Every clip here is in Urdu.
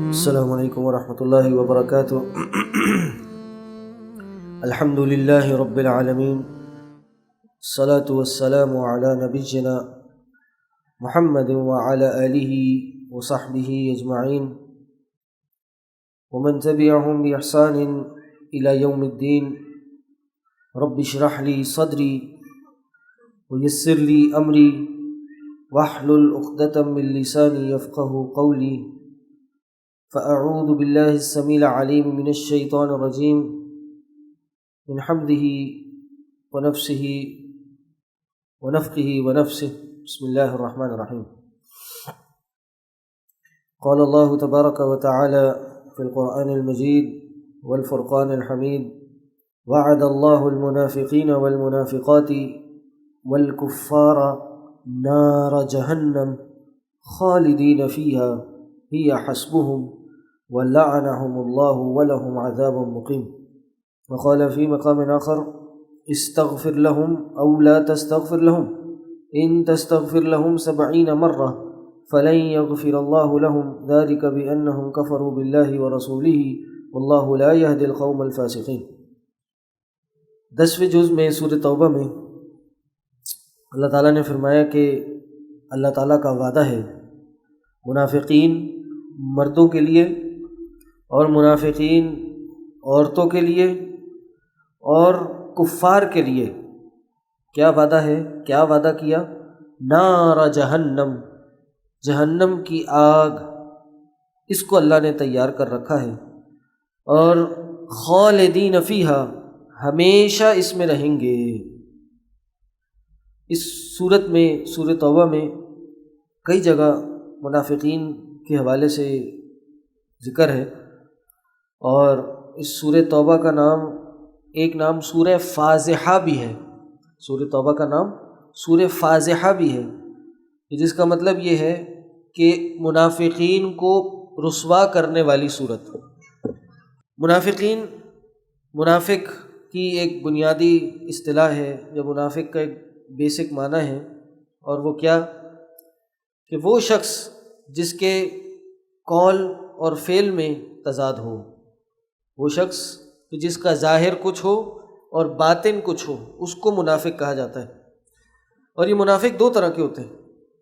السلام علیکم ورحمۃ اللہ وبرکاتہ۔ الحمد للہ رب العالمین، الصلاۃ والسلام علی نبینا محمد وعلی آلہ وصحبہ اجمعین ومن تبعهم بإحسان إلى يوم الدین۔ رب اشرح لي صدری ويسر لي امری واحلل عقدۃ من لسانی یفقهوا قولی۔ فاعوذ باللہ السمیع العلیم من الشیطان الرجیم من حمده ونفسه ونفخه ونفسه۔ بسم اللہ الرحمن الرحیم۔ قال اللہ تبارک وتعالی فی القرآن المجید والفرقان الحمید، وعد اللہ المنافقین والمنافقات والکفار نار جہنم خالدین فیہا ہی حسبهم ولعنهم اللہ ولہم عذاب مقیم۔ وقال فی مقام آخر استغفر لهم او لا تستغفر لهم ان تستغفر لهم 70 مرة فلن يغفر الله لهم ذلك بأنهم كفروا بالله ورسوله والله لا يهدي القوم الفاسقين۔ 10ویں جز میں سورۃ توبہ میں اللہ تعالیٰ نے فرمایا کہ اللہ تعالیٰ کا وعدہ ہے منافقین مردوں کے لیے اور منافقین عورتوں کے لیے اور کفار کے لیے۔ کیا وعدہ ہے؟ کیا وعدہ کیا؟ نار جہنم، جہنم کی آگ، اس کو اللہ نے تیار کر رکھا ہے، اور خالدین فیہا، ہمیشہ اس میں رہیں گے۔ اس صورت میں سورۃ توبہ میں کئی جگہ منافقین کے حوالے سے ذکر ہے، اور اس سورۃ توبہ کا نام ایک نام سورہ فاضحہ بھی ہے۔ سورۃ توبہ کا نام سورہ فاضحہ بھی ہے، جس کا مطلب یہ ہے کہ منافقین کو رسوا کرنے والی صورت۔ منافق کی ایک بنیادی اصطلاح ہے، جو منافق کا ایک بیسک معنی ہے، اور وہ کیا کہ وہ شخص جس کے قول اور فعل میں تضاد ہو، وہ شخص کہ جس کا ظاہر کچھ ہو اور باطن کچھ ہو، اس کو منافق کہا جاتا ہے۔ اور یہ منافق دو طرح کے ہوتے ہیں،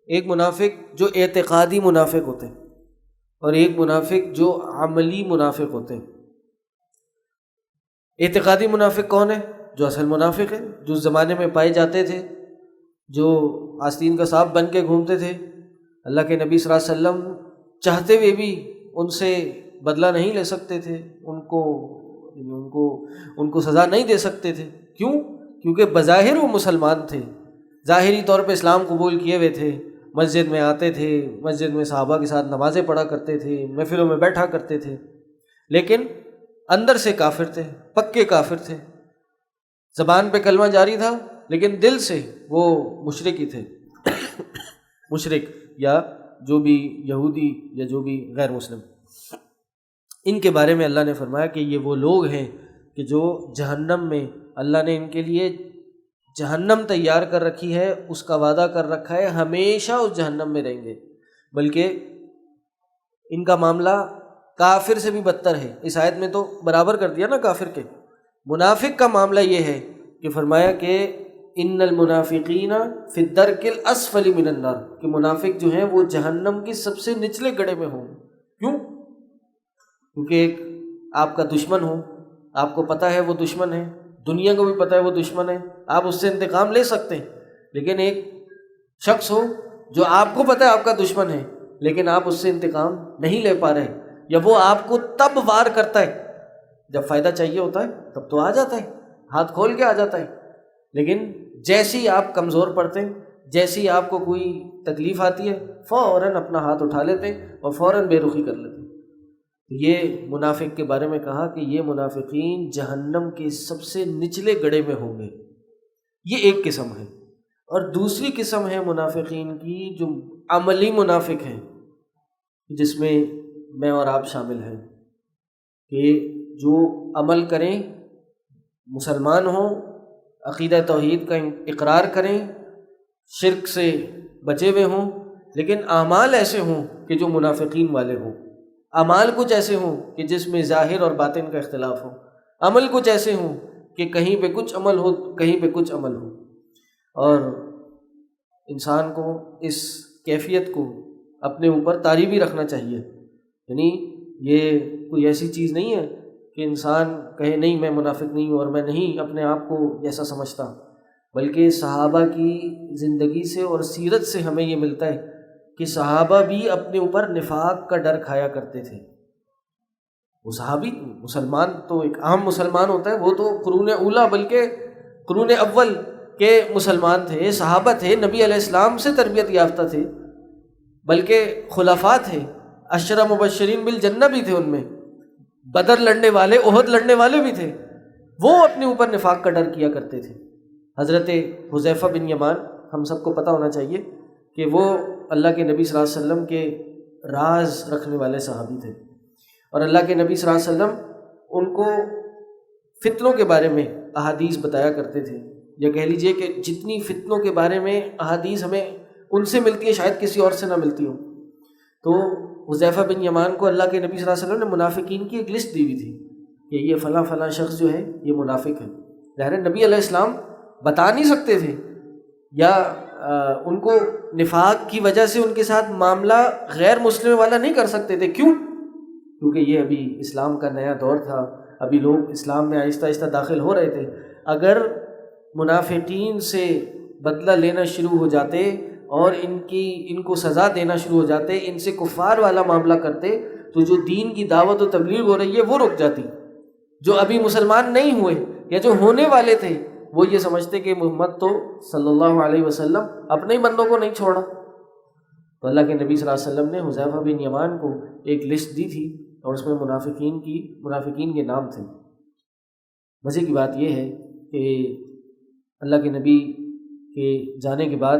ایک منافق جو اعتقادی منافق ہوتے ہیں، اور ایک منافق جو عملی منافق ہوتے ہیں۔ اعتقادی منافق کون ہے؟ جو اصل منافق ہے، جو اس زمانے میں پائے جاتے تھے، جو آستین کا سانپ بن کے گھومتے تھے، اللہ کے نبی صلی اللہ علیہ وسلم چاہتے ہوئے بھی ان سے بدلہ نہیں لے سکتے تھے، ان کو سزا نہیں دے سکتے تھے۔ کیوں؟ کیونکہ بظاہر وہ مسلمان تھے، ظاہری طور پہ اسلام قبول کیے ہوئے تھے، مسجد میں آتے تھے، مسجد میں صحابہ کے ساتھ نمازیں پڑھا کرتے تھے، محفلوں میں بیٹھا کرتے تھے، لیکن اندر سے کافر تھے، پکے کافر تھے۔ زبان پہ کلمہ جاری تھا، لیکن دل سے وہ مشرک ہی تھے، مشرک یا جو بھی یہودی یا جو بھی غیر مسلم۔ ان کے بارے میں اللہ نے فرمایا کہ یہ وہ لوگ ہیں کہ جو جہنم میں، اللہ نے ان کے لیے جہنم تیار کر رکھی ہے، اس کا وعدہ کر رکھا ہے، ہمیشہ اس جہنم میں رہیں گے۔ بلکہ ان کا معاملہ کافر سے بھی بدتر ہے۔ اس آیت میں تو برابر کر دیا نا کافر کے۔ منافق کا معاملہ یہ ہے کہ فرمایا کہ ان المنافقین فی الدرک الاسفل من النار، کہ منافق جو ہیں وہ جہنم کے سب سے نچلے گڑھے میں ہوں۔ کیوں؟ کیونکہ ایک آپ کا دشمن ہو، آپ کو پتہ ہے وہ دشمن ہے، دنیا کو بھی پتہ ہے وہ دشمن ہے، آپ اس سے انتقام لے سکتے ہیں، لیکن ایک شخص ہو جو آپ کو پتہ ہے آپ کا دشمن ہے، لیکن آپ اس سے انتقام نہیں لے پا رہے، یا وہ آپ کو تب وار کرتا ہے جب فائدہ چاہیے ہوتا ہے، تب تو آ جاتا ہے، ہاتھ کھول کے آ جاتا ہے، لیکن جیسے ہی آپ کمزور پڑتے ہیں، جیسے ہی آپ کو کوئی تکلیف آتی ہے، فوراً اپنا ہاتھ اٹھا لیتے ہیں اور فوراً بے رخی کر لیتے ہیں۔ یہ منافق کے بارے میں کہا کہ یہ منافقین جہنم کے سب سے نچلے گڑھے میں ہوں گے۔ یہ ایک قسم ہے۔ اور دوسری قسم ہے منافقین کی جو عملی منافق ہیں، جس میں میں اور آپ شامل ہیں، کہ جو عمل کریں، مسلمان ہوں، عقیدہ توحید کا اقرار کریں، شرک سے بچے ہوئے ہوں، لیکن اعمال ایسے ہوں کہ جو منافقین والے ہوں، اعمال کچھ ایسے ہوں کہ جس میں ظاہر اور باطن کا اختلاف ہو، عمل کچھ ایسے ہوں کہ کہیں پہ کچھ عمل ہو کہیں پہ کچھ عمل ہو۔ اور انسان کو اس کیفیت کو اپنے اوپر طاری بھی رکھنا چاہیے، یعنی یہ کوئی ایسی چیز نہیں ہے کہ انسان کہے نہیں میں منافق نہیں ہوں اور میں نہیں اپنے آپ کو ایسا سمجھتا، بلکہ صحابہ کی زندگی سے اور سیرت سے ہمیں یہ ملتا ہے کہ صحابہ بھی اپنے اوپر نفاق کا ڈر کھایا کرتے تھے۔ وہ صحابی مسلمان تو ایک عام مسلمان ہوتا ہے، وہ تو قرون اولا بلکہ قرون اول کے مسلمان تھے، صحابہ تھے، نبی علیہ السلام سے تربیت یافتہ تھے، بلکہ خلفاء تھے، 10 مبشرین بالجنہ بھی تھے، ان میں بدر لڑنے والے، احد لڑنے والے بھی تھے۔ وہ اپنے اوپر نفاق کا ڈر کیا کرتے تھے۔ حضرت حذیفہ بن یمان، ہم سب کو پتہ ہونا چاہیے کہ وہ اللہ کے نبی صلی اللہ علیہ وسلم کے راز رکھنے والے صحابی تھے، اور اللہ کے نبی صلی اللہ علیہ وسلم ان کو فتنوں کے بارے میں احادیث بتایا کرتے تھے، یا کہہ لیجئے کہ جتنی فتنوں کے بارے میں احادیث ہمیں ان سے ملتی ہے شاید کسی اور سے نہ ملتی ہوں۔ تو حذیفہ بن یمان کو اللہ کے نبی صلی اللہ علیہ وسلم نے منافقین کی ایک لسٹ دی ہوئی تھی کہ یہ فلاں فلاں شخص جو ہے یہ منافق ہے۔ ظاہر نبی علیہ السلام بتا نہیں سکتے تھے، یا ان کو نفاق کی وجہ سے ان کے ساتھ معاملہ غیر مسلم والا نہیں کر سکتے تھے۔ کیوں؟ کیونکہ یہ ابھی اسلام کا نیا دور تھا، ابھی لوگ اسلام میں آہستہ آہستہ داخل ہو رہے تھے۔ اگر منافقین سے بدلہ لینا شروع ہو جاتے اور ان کو سزا دینا شروع ہو جاتے، ان سے کفار والا معاملہ کرتے، تو جو دین کی دعوت و تبلیغ ہو رہی ہے وہ رک جاتی۔ جو ابھی مسلمان نہیں ہوئے یا جو ہونے والے تھے وہ یہ سمجھتے کہ محمد تو صلی اللہ علیہ وسلم اپنے ہی بندوں کو نہیں چھوڑا۔ تو اللہ کے نبی صلی اللہ علیہ وسلم نے حذیفہ بن یمان کو ایک لسٹ دی تھی، اور اس میں منافقین کے نام تھے۔ مزے کی بات یہ ہے کہ اللہ کے نبی کے جانے کے بعد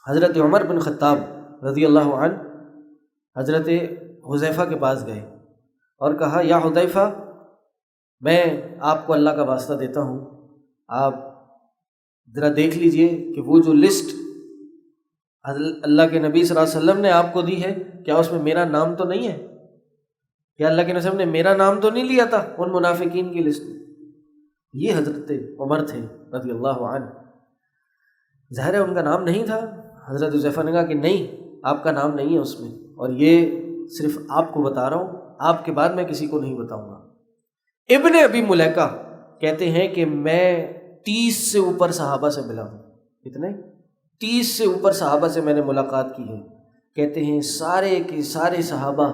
حضرت عمر بن خطاب رضی اللہ عنہ حضرت حذیفہ کے پاس گئے اور کہا یا حذیفہ، میں آپ کو اللہ کا واسطہ دیتا ہوں، آپ ذرا دیکھ لیجئے کہ وہ جو لسٹ اللہ کے نبی صلی اللہ علیہ وسلم نے آپ کو دی ہے، کیا اس میں میرا نام تو نہیں ہے؟ کیا اللہ کے نبی نے میرا نام تو نہیں لیا تھا ان منافقین کی لسٹ میں؟ یہ حضرت عمر تھے رضی اللہ عنہ، ظاہر ہے ان کا نام نہیں تھا۔ حضرت حذیفہ نے کہا کہ نہیں، آپ کا نام نہیں ہے اس میں، اور یہ صرف آپ کو بتا رہا ہوں، آپ کے بعد میں کسی کو نہیں بتاؤں گا۔ ابن ابی ملیکہ کہتے ہیں کہ میں 30 سے اوپر صحابہ سے ملا ہوں۔ کتنے؟ 30 سے اوپر صحابہ سے میں نے ملاقات کی ہے۔ کہتے ہیں سارے کے سارے صحابہ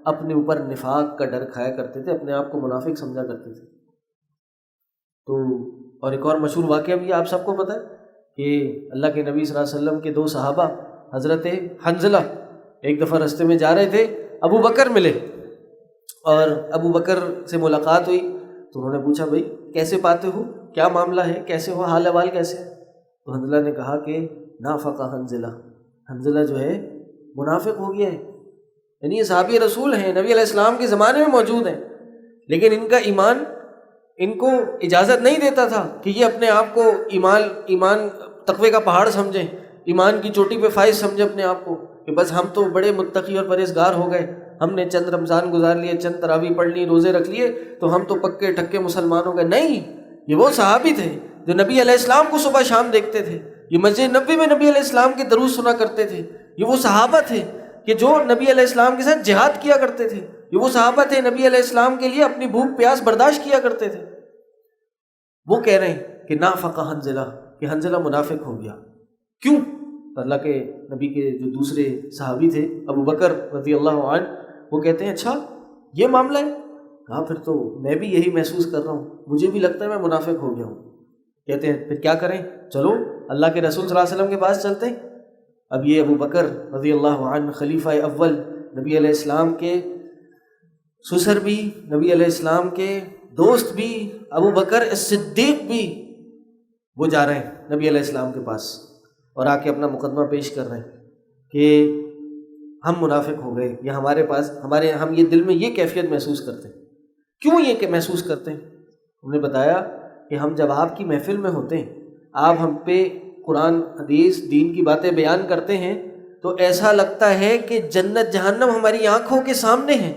اپنے اوپر نفاق کا ڈر کھایا کرتے تھے، اپنے آپ کو منافق سمجھا کرتے تھے۔ تو اور ایک اور مشہور واقعہ بھی آپ سب کو پتہ ہے کہ اللہ کے نبی صلی اللہ علیہ وسلم کے 2 صحابہ حضرت حنظلہ ایک دفعہ رستے میں جا رہے تھے، ابو بکر ملے، اور ابو بکر سے ملاقات ہوئی تو انہوں نے پوچھا بھائی کیسے پاتے ہو، کیا معاملہ ہے، کیسے ہو، حال احوال کیسے ہے؟ تو حنظلہ نے کہا کہ نافق حنظلہ جو ہے منافق ہو گیا ہے، یعنی یہ صحابی رسول ہیں، نبی علیہ السلام کے زمانے میں موجود ہیں، لیکن ان کا ایمان ان کو اجازت نہیں دیتا تھا کہ یہ اپنے آپ کو ایمان تقوی کا پہاڑ سمجھیں، ایمان کی چوٹی پہ فائز سمجھیں اپنے آپ کو، کہ بس ہم تو بڑے متقی اور پرہیزگار ہو گئے، ہم نے چند رمضان گزار لیے، چند تراویح پڑھ لی، روزے رکھ لیے تو ہم تو پکے ٹھکے مسلمان ہو گئے۔ نہیں، یہ وہ صحابی تھے جو نبی علیہ السلام کو صبح شام دیکھتے تھے، یہ مسجد نبوی میں نبی علیہ السلام کے درود سنا کرتے تھے، یہ وہ صحابہ تھے کہ جو نبی علیہ السلام کے ساتھ جہاد کیا کرتے تھے، یہ وہ صحابہ تھے نبی علیہ السلام کے لیے اپنی بھوک پیاس برداشت کیا کرتے تھے۔ وہ کہہ رہے ہیں کہ نافق حنظلہ، کہ حنظلہ منافق ہو گیا۔ کیوں؟ اللہ کے نبی کے جو دوسرے صحابی تھے ابو بکر رضی اللہ عنہ، وہ کہتے ہیں اچھا یہ معاملہ ہے؟ کہا پھر تو میں بھی یہی محسوس کر رہا ہوں، مجھے بھی لگتا ہے میں منافق ہو گیا ہوں۔ کہتے ہیں پھر کیا کریں؟ چلو اللہ کے رسول صلی اللہ علیہ وسلم کے پاس چلتے ہیں۔ اب یہ ابو بکر رضی اللہ عنہ خلیفہ اول، نبی علیہ السلام کے سسر بھی، نبی علیہ السلام کے دوست بھی، ابو بکر صدیق بھی، وہ جا رہے ہیں نبی علیہ السلام کے پاس اور آ کے اپنا مقدمہ پیش کر رہے ہیں کہ ہم منافق ہو گئے، یا ہم یہ دل میں یہ کیفیت محسوس کرتے ہیں۔ کیوں یہ کہ محسوس کرتے ہیں؟ انہوں نے بتایا کہ ہم جب آپ کی محفل میں ہوتے ہیں، آپ ہم پہ قرآن حدیث دین کی باتیں بیان کرتے ہیں تو ایسا لگتا ہے کہ جنت جہنم ہماری آنکھوں کے سامنے ہے.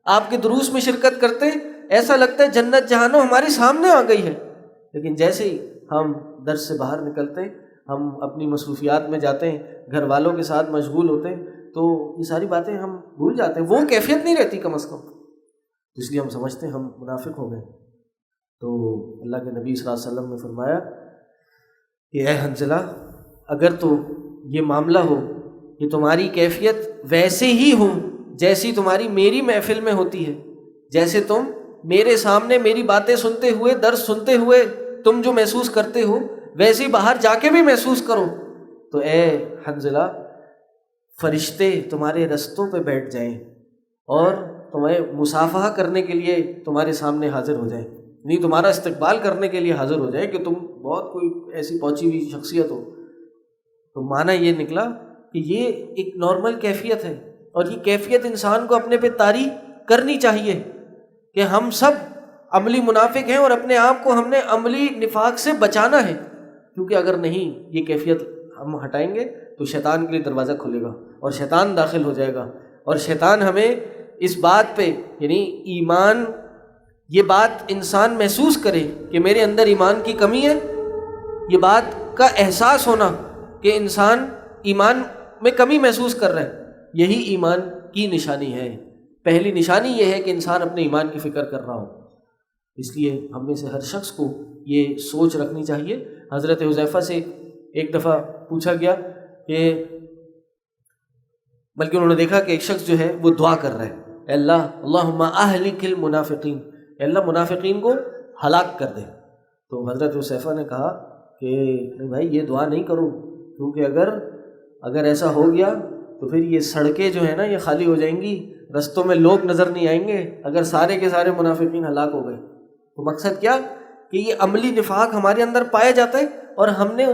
آپ کے دروس میں شرکت کرتے ہیں ایسا لگتا ہے جنت جہنم ہمارے سامنے آ گئی ہے. لیکن جیسے ہی ہم درس سے باہر نکلتے ہیں، ہم اپنی مصروفیات میں جاتے ہیں، گھر والوں کے ساتھ مشغول ہوتے ہیں، تو یہ ساری باتیں ہم بھول جاتے ہیں. وہ کیفیت نہیں رہتی کم از کم. اس لیے ہم سمجھتے ہیں ہم منافق ہو گئے. تو اللہ کے نبی صلی اللہ علیہ وسلم نے فرمایا کہ اے حنظلہ، اگر تو یہ معاملہ ہو کہ تمہاری کیفیت ویسے ہی ہو جیسی تمہاری میری محفل میں ہوتی ہے، جیسے تم میرے سامنے میری باتیں سنتے ہوئے، درس سنتے ہوئے تم جو محسوس کرتے ہو ویسے ہی باہر جا کے بھی محسوس کرو، تو اے حنظلہ فرشتے تمہارے رستوں پہ بیٹھ جائیں اور تمہیں مصافحہ کرنے کے لیے تمہارے سامنے حاضر ہو جائیں، نہیں تمہارا استقبال کرنے کے لیے حاضر ہو جائے کہ تم بہت کوئی ایسی پہنچی ہوئی شخصیت ہو. تو معنی یہ نکلا کہ یہ ایک نارمل کیفیت ہے، اور یہ کیفیت انسان کو اپنے پہ طاری کرنی چاہیے کہ ہم سب عملی منافق ہیں اور اپنے آپ کو ہم نے عملی نفاق سے بچانا ہے. کیونکہ اگر نہیں یہ کیفیت ہم ہٹائیں گے تو شیطان کے لیے دروازہ کھلے گا اور شیطان داخل ہو جائے گا، اور شیطان ہمیں اس بات پہ، یعنی ایمان، یہ بات انسان محسوس کرے کہ میرے اندر ایمان کی کمی ہے، یہ بات کا احساس ہونا کہ انسان ایمان میں کمی محسوس کر رہا ہے، یہی ایمان کی نشانی ہے. پہلی نشانی یہ ہے کہ انسان اپنے ایمان کی فکر کر رہا ہو. اس لیے ہم میں سے ہر شخص کو یہ سوچ رکھنی چاہیے. حضرت حذیفہ سے ایک دفعہ پوچھا گیا کہ، بلکہ انہوں نے دیکھا کہ ایک شخص جو ہے وہ دعا کر رہا ہے، اے اللہ اللہم اہلک المنافقین، اے اللہ منافقین کو ہلاک کر دے. تو حضرت حذیفہ نے کہا کہ نہیں بھائی یہ دعا نہیں کرو، کیونکہ اگر ایسا ہو گیا تو پھر یہ سڑکیں جو ہیں نا یہ خالی ہو جائیں گی، رستوں میں لوگ نظر نہیں آئیں گے اگر سارے کے سارے منافقین ہلاک ہو گئے. تو مقصد کیا کہ یہ عملی نفاق ہمارے اندر پایا جاتا ہے اور ہم نے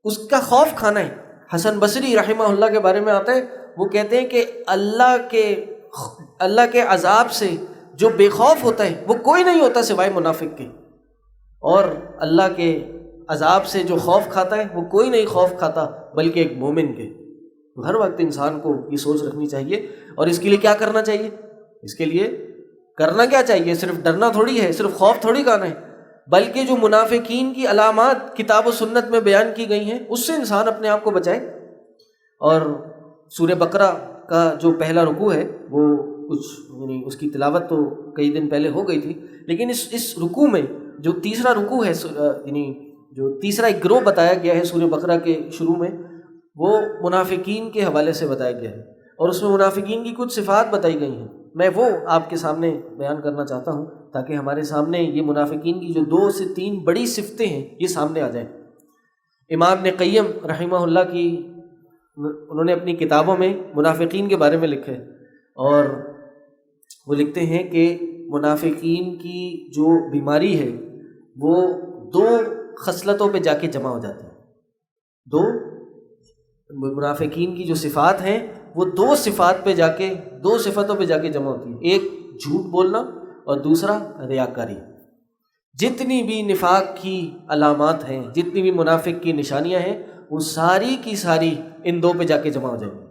اس کا خوف کھانا ہے. حسن بصری رحمہ اللہ کے بارے میں آتا ہے، وہ کہتے ہیں کہ اللہ کے عذاب سے جو بے خوف ہوتا ہے وہ کوئی نہیں ہوتا سوائے منافق کے، اور اللہ کے عذاب سے جو خوف کھاتا ہے وہ کوئی نہیں خوف کھاتا بلکہ ایک مومن کے. تو ہر وقت انسان کو یہ سوچ رکھنی چاہیے. اور اس کے لیے کیا کرنا چاہیے؟ اس کے لیے کرنا کیا چاہیے؟ صرف ڈرنا تھوڑی ہے، صرف خوف تھوڑی کھانا ہے، بلکہ جو منافقین کی علامات کتاب و سنت میں بیان کی گئی ہیں اس سے انسان اپنے آپ کو بچائے. اور سورہ بقرہ کا جو پہلا رکوع ہے وہ یعنی اس کی تلاوت تو کئی دن پہلے ہو گئی تھی، لیکن اس رکوع میں جو تیسرا رکوع ہے، یعنی جو تیسرا ایک گروہ بتایا گیا ہے سورہ بقرہ کے شروع میں، وہ منافقین کے حوالے سے بتایا گیا ہے، اور اس میں منافقین کی کچھ صفات بتائی گئی ہیں. میں وہ آپ کے سامنے بیان کرنا چاہتا ہوں تاکہ ہمارے سامنے یہ منافقین کی جو 2 سے 3 بڑی صفتیں ہیں یہ سامنے آ جائیں. امام ابن قیم رحمہ اللہ کی انہوں نے اپنی کتابوں میں منافقین کے بارے میں لکھا ہے، اور وہ لکھتے ہیں کہ منافقین کی جو بیماری ہے وہ 2 خصلتوں پہ جا کے جمع ہو جاتی ہے. 2 منافقین کی جو صفات ہیں وہ 2 صفات پہ جا کے 2 صفتوں پہ جا کے جمع ہوتی ہے. ایک جھوٹ بولنا اور دوسرا ریاکاری. جتنی بھی نفاق کی علامات ہیں، جتنی بھی منافق کی نشانیاں ہیں، وہ ساری کی ساری ان 2 پہ جا کے جمع ہو جائیں گی.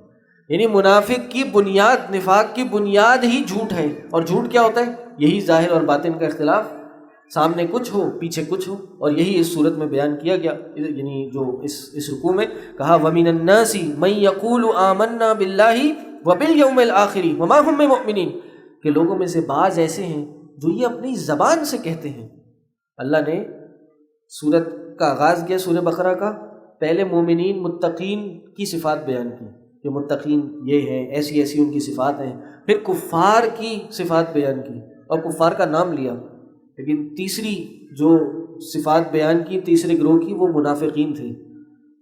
یعنی منافق کی بنیاد، نفاق کی بنیاد ہی جھوٹ ہے. اور جھوٹ کیا ہوتا ہے؟ یہی ظاہر اور باطن کا اختلاف، سامنے کچھ ہو پیچھے کچھ ہو. اور یہی اس صورت میں بیان کیا گیا، یعنی جو اس رکوع میں کہا وَمِنَ النَّاسِ مَن يَقُولُ آمَنَّا بِاللَّهِ وَبِالْيَوْمِ الْآخِرِ وَمَا هُم بِمُؤْمِنِينَ، کہ لوگوں میں سے بعض ایسے ہیں جو یہ اپنی زبان سے کہتے ہیں. اللہ نے سورت کا آغاز کیا سورہ بقرہ کا، پہلے مومنین متقین کی صفات بیان کی کہ متقین یہ ہیں، ایسی ایسی ان کی صفات ہیں. پھر کفار کی صفات بیان کی اور کفار کا نام لیا. لیکن تیسری جو صفات بیان کی تیسرے گروہ کی وہ منافقین تھے،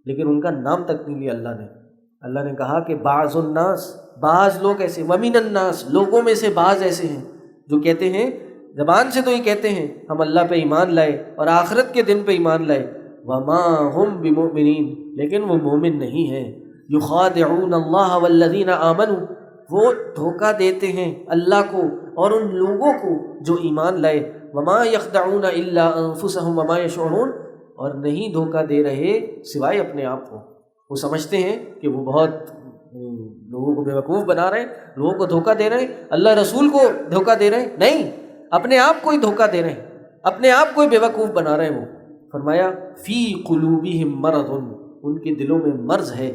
لیکن ان کا نام تک نہیں لیا اللہ نے کہا کہ بعض الناس، بعض لوگ ایسے، ومن الناس، لوگوں میں سے بعض ایسے ہیں جو کہتے ہیں، زبان سے تو یہ کہتے ہیں ہم اللہ پہ ایمان لائے اور آخرت کے دن پہ ایمان لائے، وما ہم بمؤمنین، لیکن وہ مومن نہیں ہیں. یخادعون اللہ والذین آمنوا، وہ دھوکہ دیتے ہیں اللہ کو اور ان لوگوں کو جو ایمان لائے. وما یخدعون الا انفسهم وما یشعرون، اور نہیں دھوکہ دے رہے سوائے اپنے آپ کو۔ وہ سمجھتے ہیں کہ وہ بہت لوگوں کو بیوقوف بنا رہے ہیں، لوگوں کو دھوکہ دے رہے ہیں، اللہ رسول کو دھوکہ دے رہے ہیں، نہیں، اپنے آپ کو ہی دھوکہ دے رہے ہیں، اپنے آپ کو ہی بیوقوف بنا رہے ہیں۔ وہ فرمایا فی قلوبہم مرض، ان کے دلوں میں مرض ہے،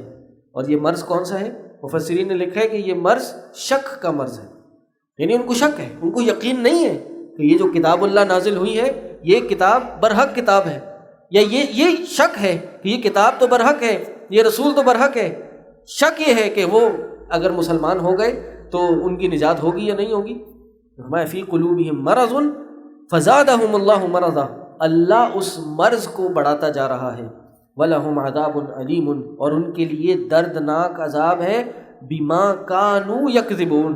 اور یہ مرض کون سا ہے؟ مفسرین نے لکھا ہے کہ یہ مرض شک کا مرض ہے، یعنی ان کو شک ہے، ان کو یقین نہیں ہے کہ یہ جو کتاب اللہ نازل ہوئی ہے یہ کتاب برحق کتاب ہے، یا یہ شک ہے کہ یہ کتاب تو برحق ہے، یہ رسول تو برحق ہے۔ شک یہ ہے کہ وہ اگر مسلمان ہو گئے تو ان کی نجات ہوگی یا نہیں ہوگی۔ فرمایا فی قلوبہم مرض فزادہم اللہ مرضا، اللہ اس مرض کو بڑھاتا جا رہا ہے۔ وَلَهُمْ عَذَابٌ عَلِيمٌ، اور ان کے لیے دردناک عذاب ہے، بِمَا كَانُوا يَكْذِبُونَ،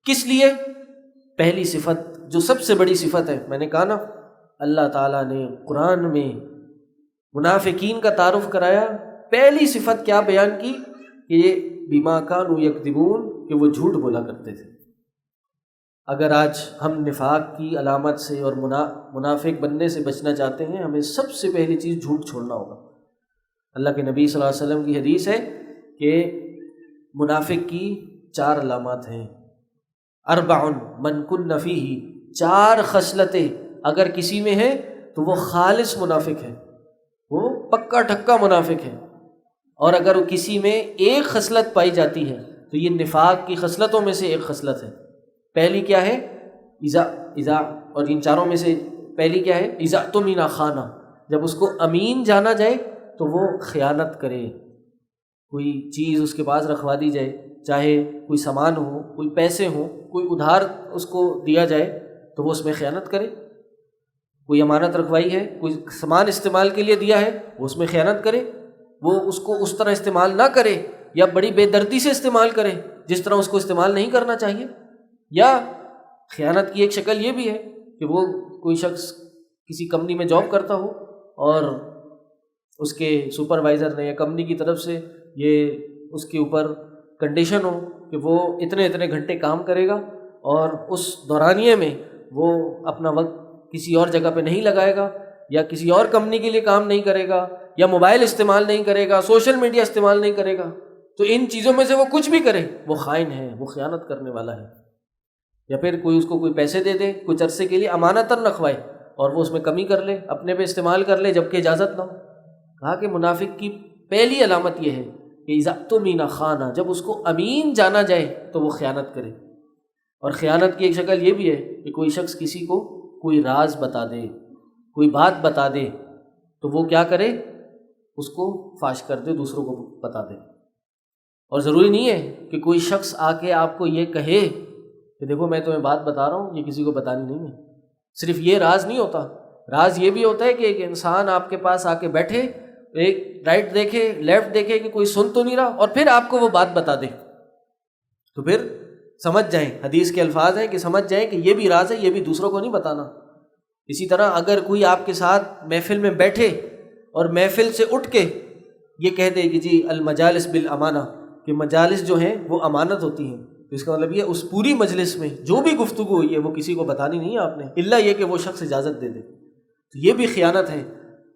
کس لیے؟ پہلی صفت جو سب سے بڑی صفت ہے، میں نے کہا نا اللہ تعالیٰ نے قرآن میں منافقین کا تعارف کرایا، پہلی صفت کیا بیان کی کہ یہ بِمَا كَانُوا يَكْذِبُونَ، کہ وہ جھوٹ بولا کرتے تھے۔ اگر آج ہم نفاق کی علامت سے اور منافق بننے سے بچنا چاہتے ہیں، ہمیں سب سے پہلی چیز جھوٹ چھوڑنا ہوگا۔ اللہ کے نبی صلی اللہ علیہ وسلم کی حدیث ہے کہ منافق کی 4 علامات ہیں، 4 من کن فیہ، 4 خصلتیں اگر کسی میں ہیں تو وہ خالص منافق ہے، وہ پکا ٹھکا منافق ہے، اور اگر وہ کسی میں ایک خصلت پائی جاتی ہے تو یہ نفاق کی خصلتوں میں سے ایک خصلت ہے۔ پہلی کیا ہے؟ اذا، اور ان 4 میں سے پہلی کیا ہے؟ اذا اؤتمن خان، جب اس کو امین جانا جائے تو وہ خیانت کرے، کوئی چیز اس کے پاس رکھوا دی جائے، چاہے کوئی سامان ہو، کوئی پیسے ہوں، کوئی ادھار اس کو دیا جائے تو وہ اس میں خیانت کرے، کوئی امانت رکھوائی ہے، کوئی سامان استعمال کے لیے دیا ہے وہ اس میں خیانت کرے، وہ اس کو اس طرح استعمال نہ کرے یا بڑی بے دردی سے استعمال کرے جس طرح اس کو استعمال نہیں کرنا چاہیے۔ یا خیانت کی ایک شکل یہ بھی ہے کہ وہ کوئی شخص کسی کمپنی میں جاب کرتا ہو اور اس کے سپروائزر نے یا کمپنی کی طرف سے یہ اس کے اوپر کنڈیشن ہو کہ وہ اتنے گھنٹے کام کرے گا، اور اس دورانیے میں وہ اپنا وقت کسی اور جگہ پہ نہیں لگائے گا، یا کسی اور کمپنی کے لیے کام نہیں کرے گا، یا موبائل استعمال نہیں کرے گا، سوشل میڈیا استعمال نہیں کرے گا، تو ان چیزوں میں سے وہ کچھ بھی کرے وہ خائن ہے، وہ خیانت کرنے والا ہے۔ یا پھر کوئی اس کو کوئی پیسے دے دے کچھ عرصے کے لیے امانتاً رکھوائے اور وہ اس میں کمی کر لے، اپنے پہ استعمال کر لے جبکہ اجازت نہ ہو۔ کہا کہ منافق کی پہلی علامت یہ ہے کہ اذا اؤتمن خان، جب اس کو امین جانا جائے تو وہ خیانت کرے۔ اور خیانت کی ایک شکل یہ بھی ہے کہ کوئی شخص کسی کو کوئی راز بتا دے، کوئی بات بتا دے تو وہ کیا کرے؟ اس کو فاش کر دے، دوسروں کو بتا دے۔ اور ضروری نہیں ہے کہ کوئی شخص آ کے آپ کو یہ کہے کہ دیکھو میں تمہیں بات بتا رہا ہوں، یہ کسی کو بتانی نہیں ہے۔ صرف یہ راز نہیں ہوتا، راز یہ بھی ہوتا ہے کہ ایک انسان آپ کے پاس آ کے بیٹھے، ایک رائٹ دیکھے لیفٹ دیکھے کہ کوئی سن تو نہیں رہا، اور پھر آپ کو وہ بات بتا دے، تو پھر سمجھ جائیں، حدیث کے الفاظ ہیں کہ سمجھ جائیں کہ یہ بھی راز ہے، یہ بھی دوسروں کو نہیں بتانا۔ اسی طرح اگر کوئی آپ کے ساتھ محفل میں بیٹھے اور محفل سے اٹھ کے یہ کہہ دے کہ جی المجالس بالامانہ، کہ مجالس جو ہیں وہ امانت ہوتی ہیں، تو اس کا مطلب یہ اس پوری مجلس میں جو بھی گفتگو ہوئی ہے وہ کسی کو بتانی نہیں ہے آپ نے، الا یہ کہ وہ شخص اجازت دے دے، تو یہ بھی خیانت ہے۔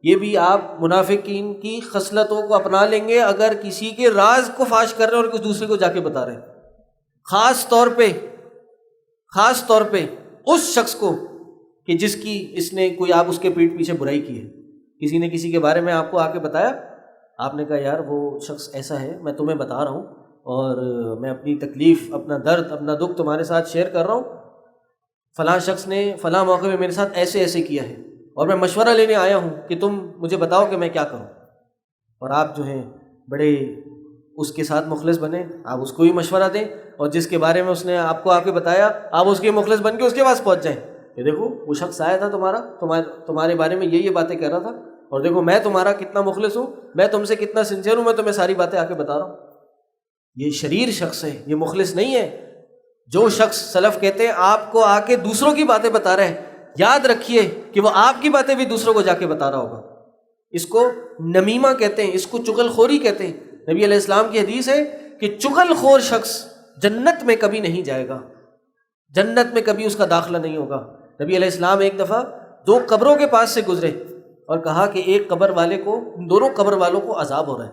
یہ بھی آپ منافقین کی خصلتوں کو اپنا لیں گے اگر کسی کے راز کو فاش کر رہے ہیں اور کچھ دوسرے کو جا کے بتا رہے ہیں، خاص طور پہ اس شخص کو کہ جس کی اس نے کوئی، آپ اس کے پیٹھ پیچھے برائی کی ہے، کسی نے کسی کے بارے میں آپ کو آ کے بتایا، آپ نے کہا یار وہ شخص ایسا ہے، میں تمہیں بتا رہا ہوں اور میں اپنی تکلیف، اپنا درد، اپنا دکھ تمہارے ساتھ شیئر کر رہا ہوں، فلاں شخص نے فلاں موقع میں میرے ساتھ ایسے کیا ہے اور میں مشورہ لینے آیا ہوں کہ تم مجھے بتاؤ کہ میں کیا کروں، اور آپ جو ہیں بڑے اس کے ساتھ مخلص بنے، آپ اس کو بھی مشورہ دیں، اور جس کے بارے میں اس نے آپ کو آ کے بتایا آپ اس کے مخلص بن کے اس کے پاس پہنچ جائیں کہ دیکھو وہ شخص آیا تھا تمہارے بارے میں یہ باتیں کہہ رہا تھا، اور دیکھو میں تمہارا کتنا مخلص ہوں، میں تم سے کتنا سنسیئر ہوں، میں تمہیں ساری باتیں آ کے بتا رہا ہوں۔ یہ شریر شخص ہے، یہ مخلص نہیں ہے۔ جو شخص، سلف کہتے ہیں، آپ کو آ کے دوسروں کی باتیں بتا رہے ہیں، یاد رکھیے کہ وہ آپ کی باتیں بھی دوسروں کو جا کے بتا رہا ہوگا۔ اس کو نمیمہ کہتے ہیں، اس کو چغل خوری کہتے ہیں۔ نبی علیہ السلام کی حدیث ہے کہ چغل خور شخص جنت میں کبھی نہیں جائے گا، جنت میں کبھی اس کا داخلہ نہیں ہوگا۔ نبی علیہ السلام ایک دفعہ 2 قبروں کے پاس سے گزرے اور کہا کہ ایک قبر والے کو، ان دونوں قبر والوں کو عذاب ہو رہا ہے،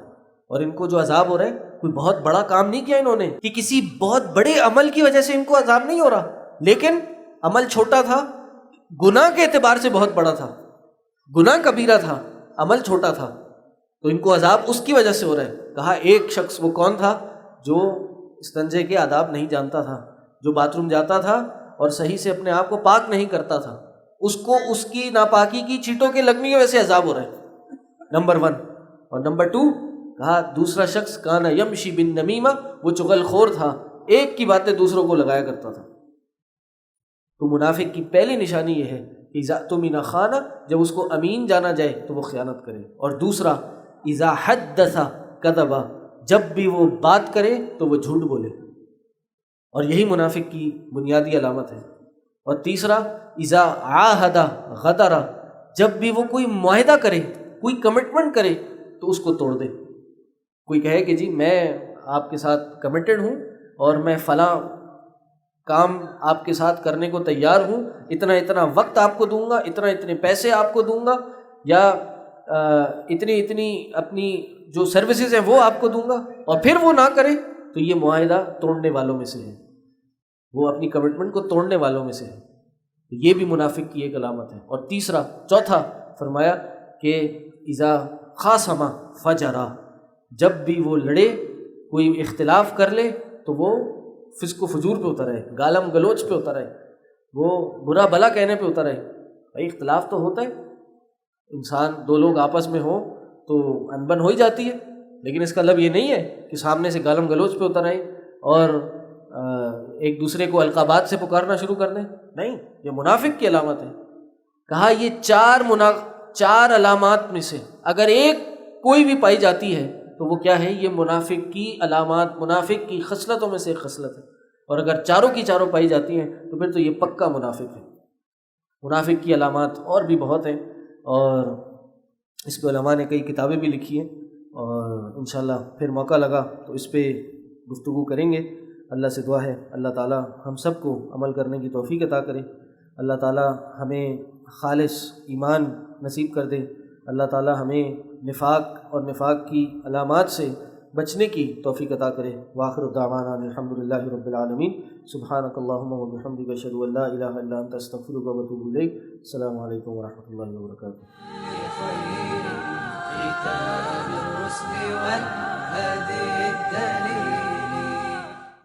اور ان کو جو عذاب ہو رہا ہے کوئی بہت بڑا کام نہیں کیا انہوں نے، کہ کسی بہت بڑے عمل کی وجہ سے ان کو عذاب نہیں ہو رہا، لیکن عمل چھوٹا تھا، گناہ کے اعتبار سے بہت بڑا تھا، گناہ کبیرہ تھا، عمل چھوٹا تھا، تو ان کو عذاب اس کی وجہ سے ہو رہا ہے۔ کہا ایک شخص، وہ کون تھا؟ جو استنجے کے آداب نہیں جانتا تھا، جو باتھ روم جاتا تھا اور صحیح سے اپنے آپ کو پاک نہیں کرتا تھا، اس کو اس کی ناپاکی کی چیٹوں کے لگنے کی وجہ سے عذاب ہو رہا ہے، نمبر 1۔ اور نمبر 2 کہا دوسرا شخص کانا یمشی بن نمیمہ، وہ چغل خور تھا، ایک کی باتیں دوسروں کو لگایا کرتا تھا۔ تو منافق کی پہلی نشانی یہ ہے کہ اذا اؤتمن خان، جب اس کو امین جانا جائے تو وہ خیانت کرے، اور دوسرا اذا حدث کذب، جب بھی وہ بات کرے تو وہ جھوٹ بولے، اور یہی منافق کی بنیادی علامت ہے۔ اور تیسرا اذا عاہد غدر، جب بھی وہ کوئی معاہدہ کرے، کوئی کمٹمنٹ کرے تو اس کو توڑ دے۔ کوئی کہے کہ جی میں آپ کے ساتھ کمیٹڈ ہوں اور میں فلاں کام آپ کے ساتھ کرنے کو تیار ہوں، اتنا اتنا وقت آپ کو دوں گا، اتنا اتنے پیسے آپ کو دوں گا، یا اتنی اتنی اپنی جو سروسز ہیں وہ آپ کو دوں گا، اور پھر وہ نہ کرے تو یہ معاہدہ توڑنے والوں میں سے ہے، وہ اپنی کمٹمنٹ کو توڑنے والوں میں سے ہے۔ یہ بھی منافق کی ایک علامت ہے۔ اور چوتھا فرمایا کہ اذا خاصم فجرا، جب بھی وہ لڑے، کوئی اختلاف کر لے تو وہ فسق و فجور پہ اتر ہے، گالم گلوچ پہ اتر ہے، وہ برا بھلا کہنے پہ اتر ہے۔ بھائی اختلاف تو ہوتا ہے، انسان دو لوگ آپس میں ہوں تو انبن ہو ہی جاتی ہے، لیکن اس کا مطلب یہ نہیں ہے کہ سامنے سے گالم گلوچ پہ اتر آئے اور ایک دوسرے کو القابات سے پکارنا شروع کر دیں، نہیں، یہ منافق کی علامت ہے۔ کہا یہ چار علامات میں سے اگر ایک کوئی بھی پائی جاتی ہے تو وہ کیا ہے؟ یہ منافق کی علامات، منافق کی خصلتوں میں سے ایک خصلت ہے، اور اگر چاروں کی چاروں پائی جاتی ہیں تو پھر تو یہ پکا منافق ہے۔ منافق کی علامات اور بھی بہت ہیں، اور اس پہ علماء نے کئی کتابیں بھی لکھی ہیں، اور انشاءاللہ پھر موقع لگا تو اس پہ گفتگو کریں گے۔ اللہ سے دعا ہے اللہ تعالیٰ ہم سب کو عمل کرنے کی توفیق عطا کرے، اللہ تعالیٰ ہمیں خالص ایمان نصیب کر دے، اللہ تعالیٰ ہمیں نفاق اور نفاق کی علامات سے بچنے کی توفیق عطا کرے۔ وآخر دعوانا الحمدللہ رب العالمین، سبحانک اللہم و بحمدک، اشہد ان لا الہ الا انت، استغفرک و اتوب الیک۔ السلام علیکم ورحمۃ اللہ وبرکاتہ۔